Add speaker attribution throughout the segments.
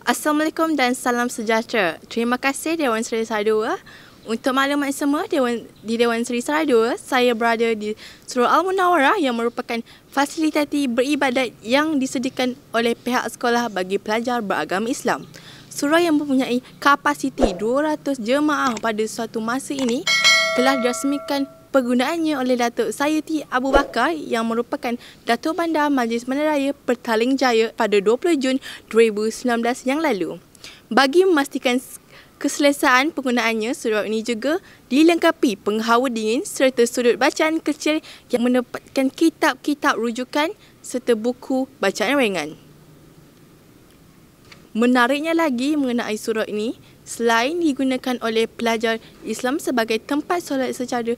Speaker 1: Assalamualaikum dan salam sejahtera. Terima kasih Dewan Seri Sarawak. Untuk maklumat semua, di Dewan Seri Sarawak, saya berada di Surau Al-Munawarah yang merupakan fasilitasi beribadat yang disediakan oleh pihak sekolah bagi pelajar beragama Islam. Surau yang mempunyai kapasiti 200 jemaah pada suatu masa ini telah dirasmikan penggunaannya oleh Datuk Sayuti Abu Bakar yang merupakan Datuk Bandar Majlis Bandaraya Petaling Jaya pada 20 Jun 2019 yang lalu. Bagi memastikan keselesaan penggunaannya, surau ini juga dilengkapi penghawa dingin serta sudut bacaan kecil yang mendapatkan kitab-kitab rujukan serta buku bacaan ringan. Menariknya lagi mengenai surau ini, selain digunakan oleh pelajar Islam sebagai tempat solat secara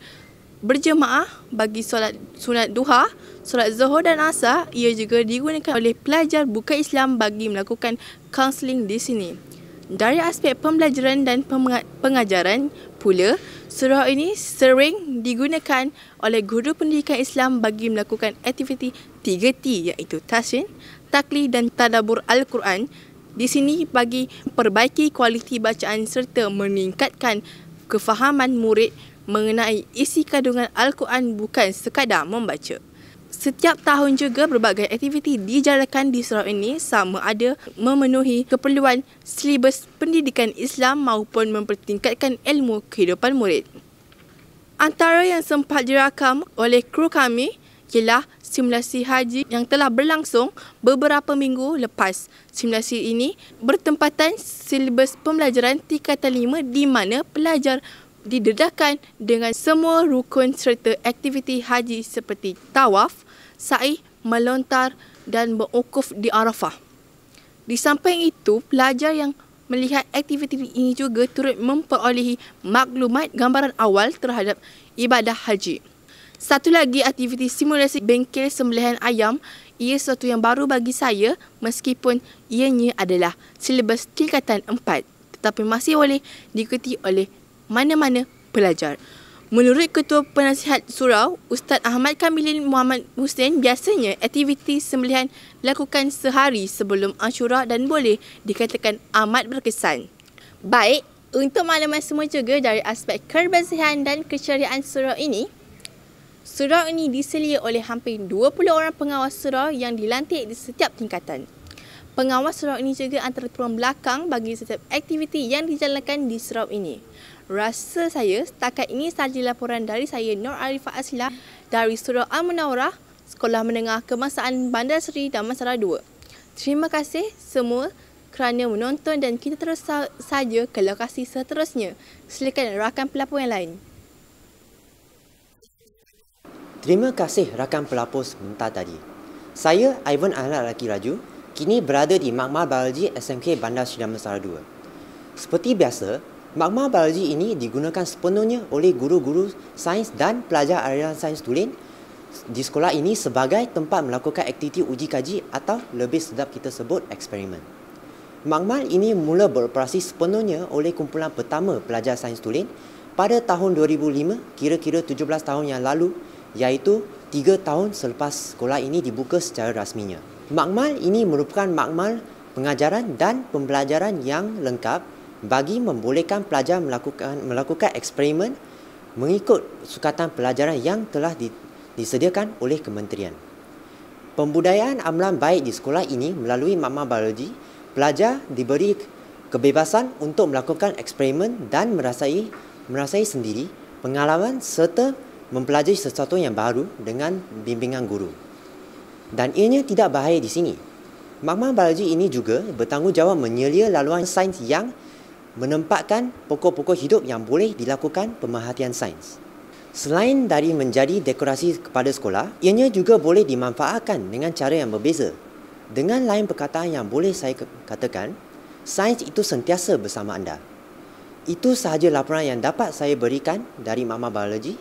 Speaker 1: berjemaah bagi solat sunat duha, solat zuhur dan asar, ia juga digunakan oleh pelajar bukan Islam bagi melakukan kaunseling di sini. Dari aspek pembelajaran dan pengajaran pula, surau ini sering digunakan oleh guru pendidikan Islam bagi melakukan aktiviti 3T iaitu tasyin, taklid dan tadabbur Al-Quran. Di sini bagi perbaiki kualiti bacaan serta meningkatkan kefahaman murid mengenai isi kandungan Al-Quran bukan sekadar membaca. Setiap tahun juga berbagai aktiviti dijalankan di surau ini sama ada memenuhi keperluan silibus pendidikan Islam maupun mempertingkatkan ilmu kehidupan murid. Antara yang sempat dirakam oleh kru kami ialah simulasi haji yang telah berlangsung beberapa minggu lepas. Simulasi ini bertempatan silibus pembelajaran tingkatan 5 di mana pelajar didedahkan dengan semua rukun serta aktiviti haji seperti tawaf, sa'i, melontar dan berwukuf di Arafah. Di samping itu, pelajar yang melihat aktiviti ini juga turut memperolehi maklumat gambaran awal terhadap ibadah haji. Satu lagi aktiviti simulasi bengkel sembelihan ayam, ia sesuatu yang baru bagi saya meskipun ianya adalah silibus tingkatan 4 tetapi masih boleh diikuti oleh mana-mana pelajar. Menurut Ketua Penasihat Surau, Ustaz Ahmad Kamilin Muhammad Hussein, biasanya aktiviti sembelihan dilakukan sehari sebelum Ashura dan boleh dikatakan amat berkesan. Baik, untuk maklumat semua juga dari aspek kebersihan dan keceriaan surau ini, surau ini diselia oleh hampir 20 orang pengawas surau yang dilantik di setiap tingkatan. Pengawas surau ini juga antara tuan belakang bagi setiap aktiviti yang dijalankan di surau ini. Rasa saya setakat ini sahaja laporan dari saya Nur Arifah Asila dari Surau Al-Munawarah, Sekolah Menengah Kebangsaan Bandar Seri Damansara 2. Terima kasih semua kerana menonton dan kita terus saja ke lokasi seterusnya. Silakan rakan pelapor yang lain.
Speaker 2: Terima kasih rakan pelapor sebentar tadi. Saya Ivan Ahmad Laki Raju, kini berada di Makmal Biologi SMK Bandar Seri Damansara 2. Seperti biasa, Makmal Biologi ini digunakan sepenuhnya oleh guru-guru sains dan pelajar aliran sains tulen di sekolah ini sebagai tempat melakukan aktiviti uji kaji atau lebih sedap kita sebut eksperimen. Makmal ini mula beroperasi sepenuhnya oleh kumpulan pertama pelajar sains tulen pada tahun 2005, kira-kira 17 tahun yang lalu, iaitu 3 tahun selepas sekolah ini dibuka secara rasminya. Makmal ini merupakan makmal pengajaran dan pembelajaran yang lengkap bagi membolehkan pelajar melakukan eksperimen mengikut sukatan pelajaran yang telah disediakan oleh kementerian. Pembudayaan amalan baik di sekolah ini melalui Makmal Biologi, pelajar diberi kebebasan untuk melakukan eksperimen dan merasai sendiri pengalaman serta mempelajari sesuatu yang baru dengan bimbingan guru. Dan ianya tidak bahaya di sini. Makmal Biologi ini juga bertanggungjawab menyelia laluan sains yang menempatkan pokok-pokok hidup yang boleh dilakukan pemerhatian sains. Selain dari menjadi dekorasi kepada sekolah, ianya juga boleh dimanfaatkan dengan cara yang berbeza. Dengan lain perkataan yang boleh saya katakan, sains itu sentiasa bersama anda. Itu sahaja laporan yang dapat saya berikan dari Makmal Biologi.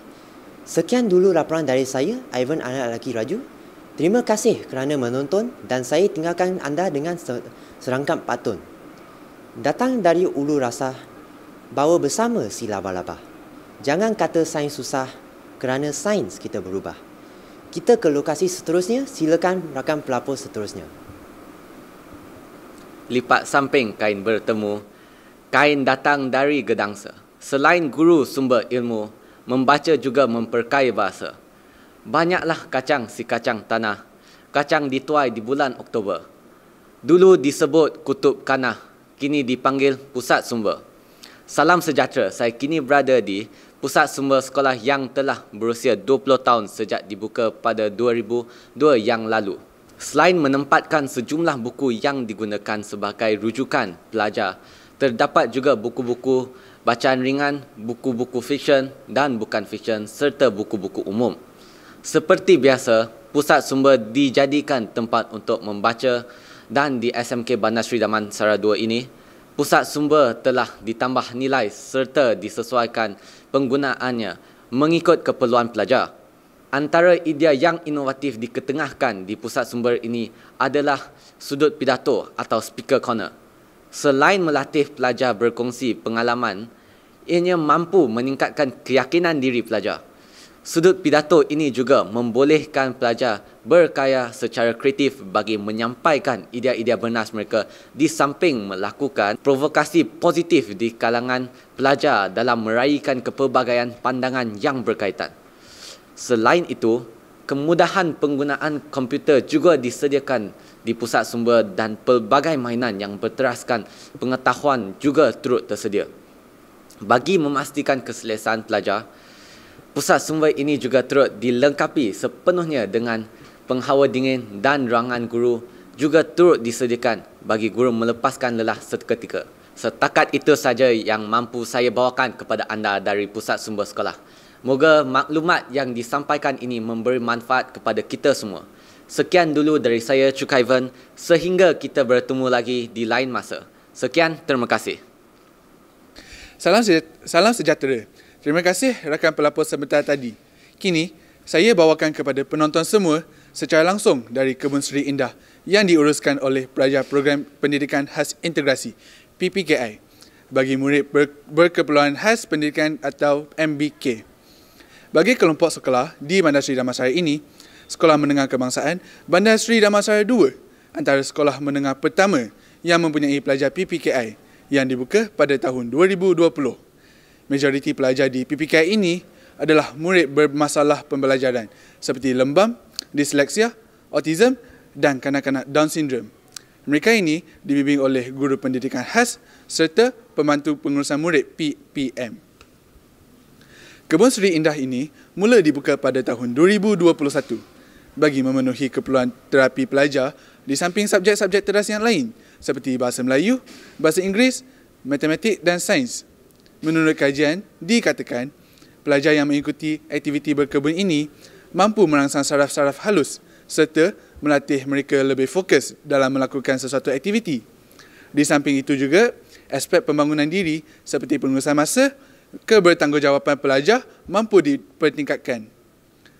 Speaker 2: Sekian dulu laporan dari saya, Ivan Ahmad Laki Raju. Terima kasih kerana menonton dan saya tinggalkan anda dengan serangkap pantun. Datang dari ulu rasa, bawa bersama si laba-laba. Jangan kata sains susah kerana sains kita berubah. Kita ke lokasi seterusnya, silakan rakan pelapor seterusnya.
Speaker 3: lipat samping kain bertemu, kain datang dari gedangsa. Selain guru sumber ilmu, membaca juga memperkaya bahasa. Banyaklah kacang si kacang tanah, kacang dituai di bulan Oktober. Dulu disebut Kutub Kanah, kini dipanggil Pusat Sumber. Salam sejahtera, saya kini berada di Pusat Sumber Sekolah yang telah berusia 20 tahun sejak dibuka pada 2002 yang lalu. Selain menempatkan sejumlah buku yang digunakan sebagai rujukan pelajar, terdapat juga buku-buku bacaan ringan, buku-buku fiksyen dan bukan fiksyen serta buku-buku umum. Seperti biasa, Pusat Sumber dijadikan tempat untuk membaca dan di SMK Bandar Seri Damansara II ini, Pusat Sumber telah ditambah nilai serta disesuaikan penggunaannya mengikut keperluan pelajar. Antara idea yang inovatif diketengahkan di Pusat Sumber ini adalah sudut pidato atau speaker corner. Selain melatih pelajar berkongsi pengalaman, ianya mampu meningkatkan keyakinan diri pelajar. Sudut pidato ini juga membolehkan pelajar berkarya secara kreatif bagi menyampaikan idea-idea bernas mereka di samping melakukan provokasi positif di kalangan pelajar dalam meraihkan kepelbagaian pandangan yang berkaitan. Selain itu, kemudahan penggunaan komputer juga disediakan di Pusat Sumber dan pelbagai mainan yang berteraskan pengetahuan juga turut tersedia. Bagi memastikan keselesaan pelajar, Pusat Sumber ini juga turut dilengkapi sepenuhnya dengan penghawa dingin dan ruangan guru juga turut disediakan bagi guru melepaskan lelah seketika. Setakat itu saja yang mampu saya bawakan kepada anda dari Pusat Sumber Sekolah. Moga maklumat yang disampaikan ini memberi manfaat kepada kita semua. Sekian dulu dari saya, Cuk Ivan, sehingga kita bertemu lagi di lain masa. Sekian, terima kasih.
Speaker 4: Salam sejahtera. Terima kasih rakan pelapor sebentar tadi. Kini, saya bawakan kepada penonton semua secara langsung dari Kebun Seri Indah yang diuruskan oleh Pelajar Program Pendidikan Khas Integrasi PPKI bagi murid berkeperluan khas pendidikan atau MBK. Bagi kelompok sekolah di Bandar Seri Damansara ini, Sekolah Menengah Kebangsaan Bandar Seri Damansara II antara sekolah menengah pertama yang mempunyai pelajar PPKI yang dibuka pada tahun 2020. Majoriti pelajar di PPKI ini adalah murid bermasalah pembelajaran seperti lembam, disleksia, autism dan kanak-kanak Down syndrome. Mereka ini dibimbing oleh guru pendidikan khas serta pembantu pengurusan murid PPM. Kebun Seri Indah ini mula dibuka pada tahun 2021 bagi memenuhi keperluan terapi pelajar di samping subjek-subjek teras yang lain seperti Bahasa Melayu, Bahasa Inggeris, Matematik dan Sains. Menurut kajian, dikatakan pelajar yang mengikuti aktiviti berkebun ini mampu merangsang saraf-saraf halus serta melatih mereka lebih fokus dalam melakukan sesuatu aktiviti. Di samping itu juga, aspek pembangunan diri seperti pengurusan masa, kebertanggungjawatan pelajar mampu dipertingkatkan.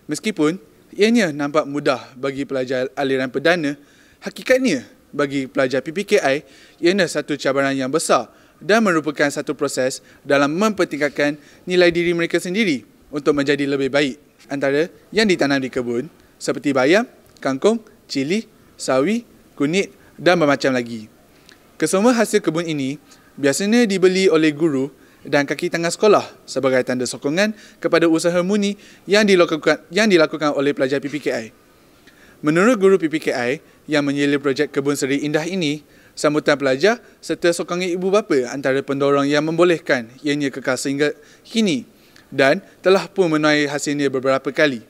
Speaker 4: Meskipun ianya nampak mudah bagi pelajar aliran perdana, hakikatnya bagi pelajar PPKI ianya satu cabaran yang besar dan merupakan satu proses dalam mempertingkatkan nilai diri mereka sendiri untuk menjadi lebih baik. Antara yang ditanam di kebun seperti bayam, kangkung, cili, sawi, kunyit dan bermacam lagi. Kesemua hasil kebun ini biasanya dibeli oleh guru dan kaki tangan sekolah sebagai tanda sokongan kepada usaha murni yang dilakukan oleh pelajar PPKI. Menurut guru PPKI yang menyela projek Kebun Seri Indah ini, sambutan pelajar serta sokongan ibu bapa antara pendorong yang membolehkan ianya kekal sehingga kini dan telah pun menuai hasilnya beberapa kali.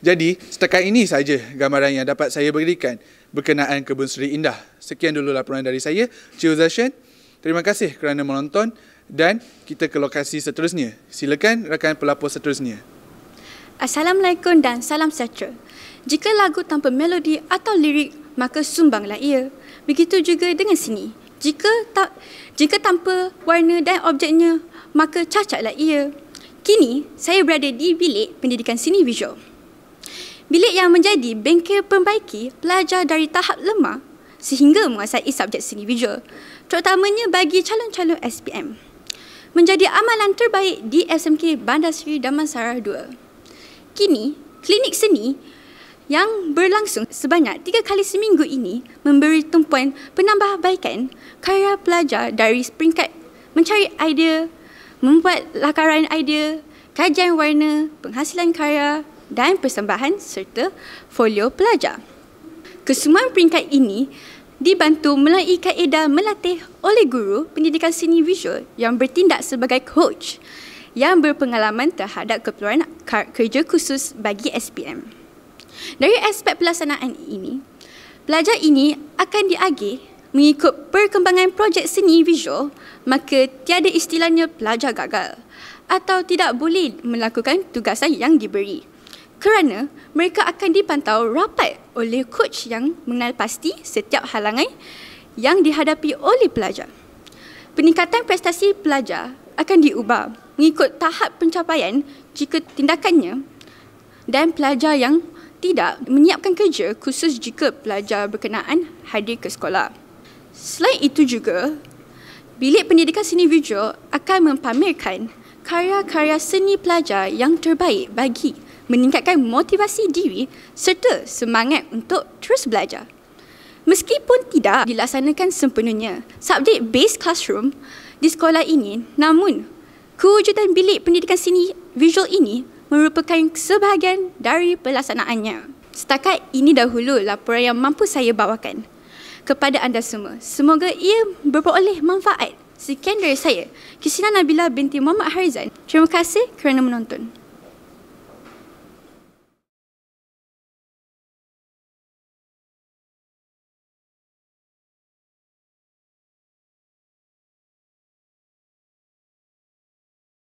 Speaker 4: Jadi, setakat ini sahaja gambaran yang dapat saya berikan berkenaan Kebun Seri Indah. Sekian dulu laporan dari saya, Cik Uzashan. Terima kasih kerana menonton dan kita ke lokasi seterusnya. Silakan rakan pelapor seterusnya.
Speaker 5: Assalamualaikum dan salam sejahtera. Jika lagu tanpa melodi atau lirik, maka sumbanglah ia. Begitu juga dengan seni. Jika tanpa warna dan objeknya, maka cacatlah ia. Kini, saya berada di bilik pendidikan seni visual. Bilik yang menjadi bengkel pembaiki pelajar dari tahap lemah sehingga menguasai subjek seni visual, terutamanya bagi calon-calon SPM. Menjadi amalan terbaik di SMK Bandar Seri Damansara II. Kini, klinik seni yang berlangsung sebanyak 3 kali seminggu ini memberi tumpuan penambahbaikan karya pelajar dari peringkat mencari idea, membuat lakaran idea, kajian warna, penghasilan karya dan persembahan serta folio pelajar. Kesemuan peringkat ini dibantu melalui kaedah melatih oleh guru pendidikan seni visual yang bertindak sebagai coach yang berpengalaman terhadap keperluan kerja khusus bagi SPM. Dari aspek pelaksanaan ini, pelajar ini akan diagih mengikut perkembangan projek seni visual, maka tiada istilahnya pelajar gagal atau tidak boleh melakukan tugasan yang diberi, kerana mereka akan dipantau rapat oleh coach yang mengenal pasti setiap halangan yang dihadapi oleh pelajar. Peningkatan prestasi pelajar akan diubah mengikut tahap pencapaian jika tindakannya, dan pelajar yang tidak menyiapkan kerja khusus jika pelajar berkenaan hadir ke sekolah. Selain itu juga, Bilik Pendidikan Seni Visual akan mempamerkan karya-karya seni pelajar yang terbaik bagi meningkatkan motivasi diri serta semangat untuk terus belajar. Meskipun tidak dilaksanakan sempurnanya subject-based classroom di sekolah ini, namun kewujudan Bilik Pendidikan Seni Visual ini merupakan sebahagian dari pelaksanaannya. Setakat ini dahulu laporan yang mampu saya bawakan kepada anda semua. Semoga ia berperoleh manfaat. Sekian dari saya, Kisina Nabila binti Muhammad Harizan. Terima kasih kerana menonton.